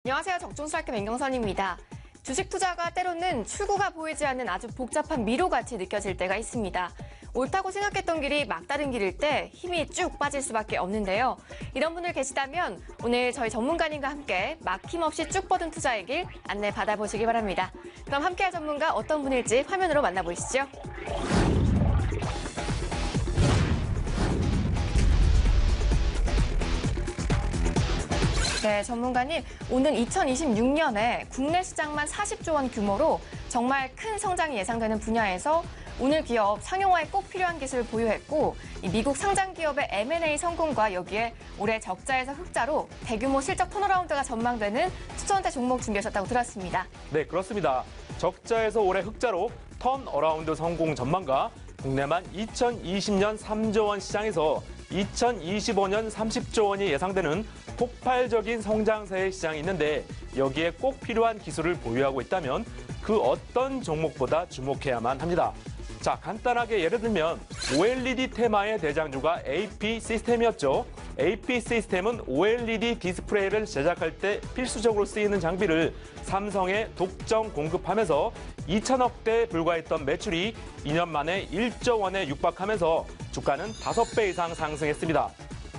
안녕하세요. 적중스트라이크 민경선입니다. 주식 투자가 때로는 출구가 보이지 않는 아주 복잡한 미로같이 느껴질 때가 있습니다. 옳다고 생각했던 길이 막다른 길일 때 힘이 쭉 빠질 수밖에 없는데요. 이런 분들 계시다면 오늘 저희 전문가님과 함께 막힘없이 쭉 뻗은 투자의 길 안내 받아보시기 바랍니다. 그럼 함께할 전문가 어떤 분일지 화면으로 만나보시죠. 네, 전문가님, 오는 2026년에 국내 시장만 40조 원 규모로 정말 큰 성장이 예상되는 분야에서 오늘 기업 상용화에 꼭 필요한 기술을 보유했고 이 미국 상장 기업의 M&A 성공과 여기에 올해 적자에서 흑자로 대규모 실적 턴어라운드가 전망되는 추천대 종목 준비하셨다고 들었습니다. 네, 그렇습니다. 적자에서 올해 흑자로 턴어라운드 성공 전망과 국내만 2020년 3조 원 시장에서 2025년 30조 원이 예상되는 폭발적인 성장세의 시장이 있는데 여기에 꼭 필요한 기술을 보유하고 있다면 그 어떤 종목보다 주목해야만 합니다. 자, 간단하게 예를 들면 OLED 테마의 대장주가 AP 시스템이었죠. AP 시스템은 OLED 디스플레이를 제작할 때 필수적으로 쓰이는 장비를 삼성에 독점 공급하면서 2천억대에 불과했던 매출이 2년 만에 1조 원에 육박하면서 주가는 5배 이상 상승했습니다.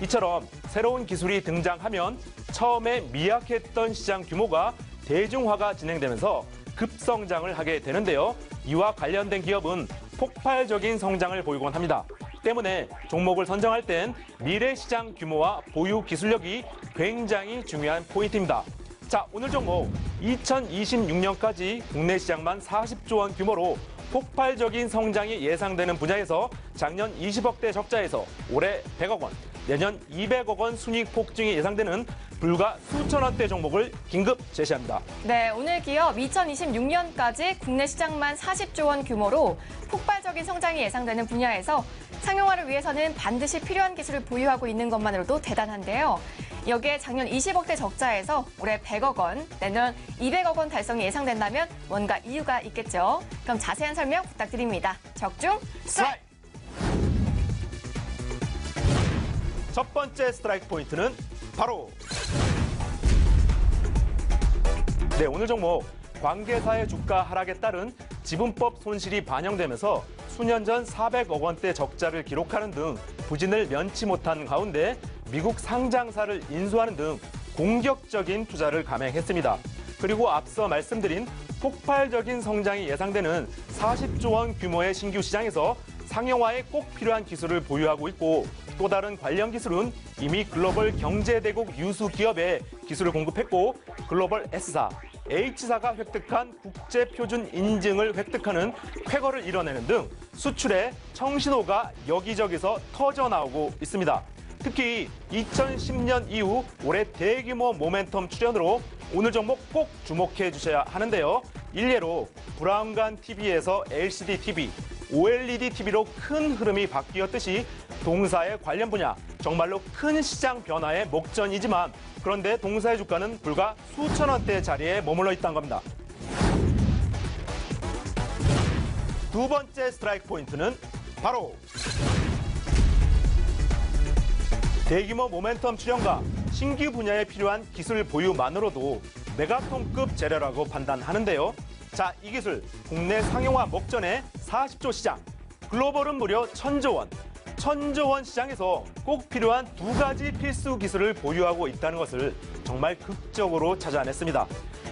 이처럼 새로운 기술이 등장하면 처음에 미약했던 시장 규모가 대중화가 진행되면서 급성장을 하게 되는데요. 이와 관련된 기업은 폭발적인 성장을 보이곤 합니다. 때문에 종목을 선정할 땐 미래 시장 규모와 보유 기술력이 굉장히 중요한 포인트입니다. 자, 오늘 종목 2026년까지 국내 시장만 40조 원 규모로 폭발적인 성장이 예상되는 분야에서 작년 20억대 적자에서 올해 100억 원, 내년 200억 원 순이익 폭증이 예상되는 불과 수천 원대 종목을 긴급 제시합니다. 네, 오늘 기업 2026년까지 국내 시장만 40조 원 규모로 폭발적인 성장이 예상되는 분야에서 상용화를 위해서는 반드시 필요한 기술을 보유하고 있는 것만으로도 대단한데요. 여기에 작년 20억대 적자에서 올해 100억 원, 내년 200억 원 달성이 예상된다면 뭔가 이유가 있겠죠. 그럼 자세한 설명 부탁드립니다. 적중 스트라이크! 첫 번째 스트라이크 포인트는 바로 오늘 종목 관계사의 주가 하락에 따른 지분법 손실이 반영되면서 수년 전 400억 원대 적자를 기록하는 등 부진을 면치 못한 가운데 미국 상장사를 인수하는 등 공격적인 투자를 감행했습니다. 그리고 앞서 말씀드린 폭발적인 성장이 예상되는 40조 원 규모의 신규 시장에서 상용화에 꼭 필요한 기술을 보유하고 있고 또 다른 관련 기술은 이미 글로벌 경제대국 유수 기업에 기술을 공급했고 글로벌 S사, H사가 획득한 국제표준 인증을 획득하는 쾌거를 이뤄내는 등 수출의 청신호가 여기저기서 터져나오고 있습니다. 특히 2010년 이후 올해 대규모 모멘텀 출현으로 오늘 종목 꼭 주목해 주셔야 하는데요. 일례로 브라운관 TV에서 LCD TV, OLED TV로 큰 흐름이 바뀌었듯이 동사의 관련 분야, 정말로 큰 시장 변화의 목전이지만 그런데 동사의 주가는 불과 수천 원대 자리에 머물러 있다는 겁니다. 두 번째 스트라이크 포인트는 바로 대규모 모멘텀 출현과 신규 분야에 필요한 기술 보유만으로도 메가톤급 재료라고 판단하는데요. 자, 이 기술 국내 상용화 목전의 40조 시장, 글로벌은 무려 1000조 원. 1000조 원 시장에서 꼭 필요한 두 가지 필수 기술을 보유하고 있다는 것을 정말 극적으로 찾아냈습니다.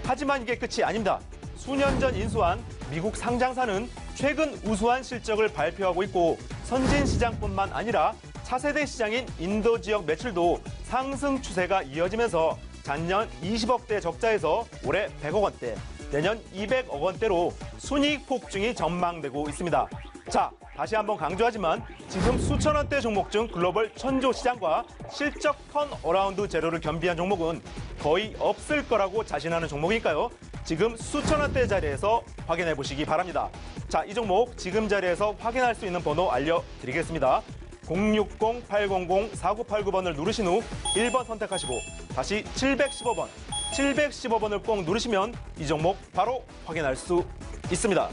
하지만 이게 끝이 아닙니다. 수년 전 인수한 미국 상장사는 최근 우수한 실적을 발표하고 있고 선진 시장뿐만 아니라 차세대 시장인 인도 지역 매출도 상승 추세가 이어지면서 작년 20억대 적자에서 올해 100억 원대, 내년 200억 원대로 순이익 폭증이 전망되고 있습니다. 자, 다시 한번 강조하지만 지금 수천 원대 종목 중 글로벌 1000조 시장과 실적 턴어라운드 재료를 겸비한 종목은 거의 없을 거라고 자신하는 종목이니까요. 지금 수천 원대 자리에서 확인해 보시기 바랍니다. 자, 이 종목 지금 자리에서 확인할 수 있는 번호 알려드리겠습니다. 060-800-4989번을 누르신 후 1번 선택하시고 다시 715번, 715번을 꼭 누르시면 이 종목 바로 확인할 수 있습니다.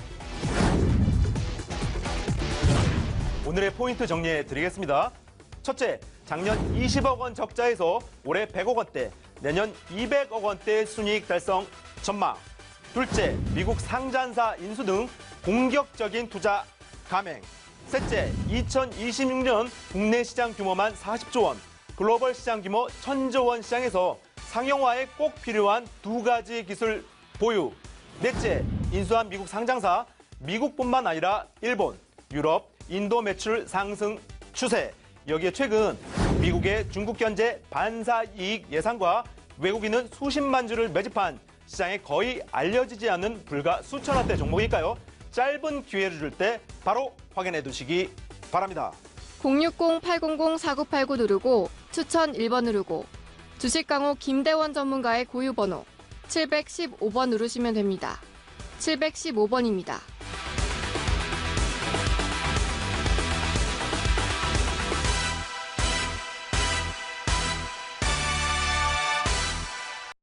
오늘의 포인트 정리해 드리겠습니다. 첫째, 작년 20억 원 적자에서 올해 100억 원대, 내년 200억 원대 순이익 달성 전망. 둘째, 미국 상장사 인수 등 공격적인 투자 감행. 셋째, 2026년 국내 시장 규모만 40조 원, 글로벌 시장 규모 1,000조 원 시장에서 상용화에 꼭 필요한 두 가지 기술 보유. 넷째, 인수한 미국 상장사, 미국뿐만 아니라 일본, 유럽, 인도 매출 상승 추세. 여기에 최근 미국의 중국 견제 반사 이익 예상과 외국인은 수십만 주를 매집한 시장에 거의 알려지지 않는 불과 수천 원대 종목이니까요. 짧은 기회를 줄 때 바로 확인해 두시기 바랍니다. 060-800-4989 누르고 추천 1번 누르고 주식 강호 김대원 전문가의 고유 번호 715번 누르시면 됩니다. 715번입니다.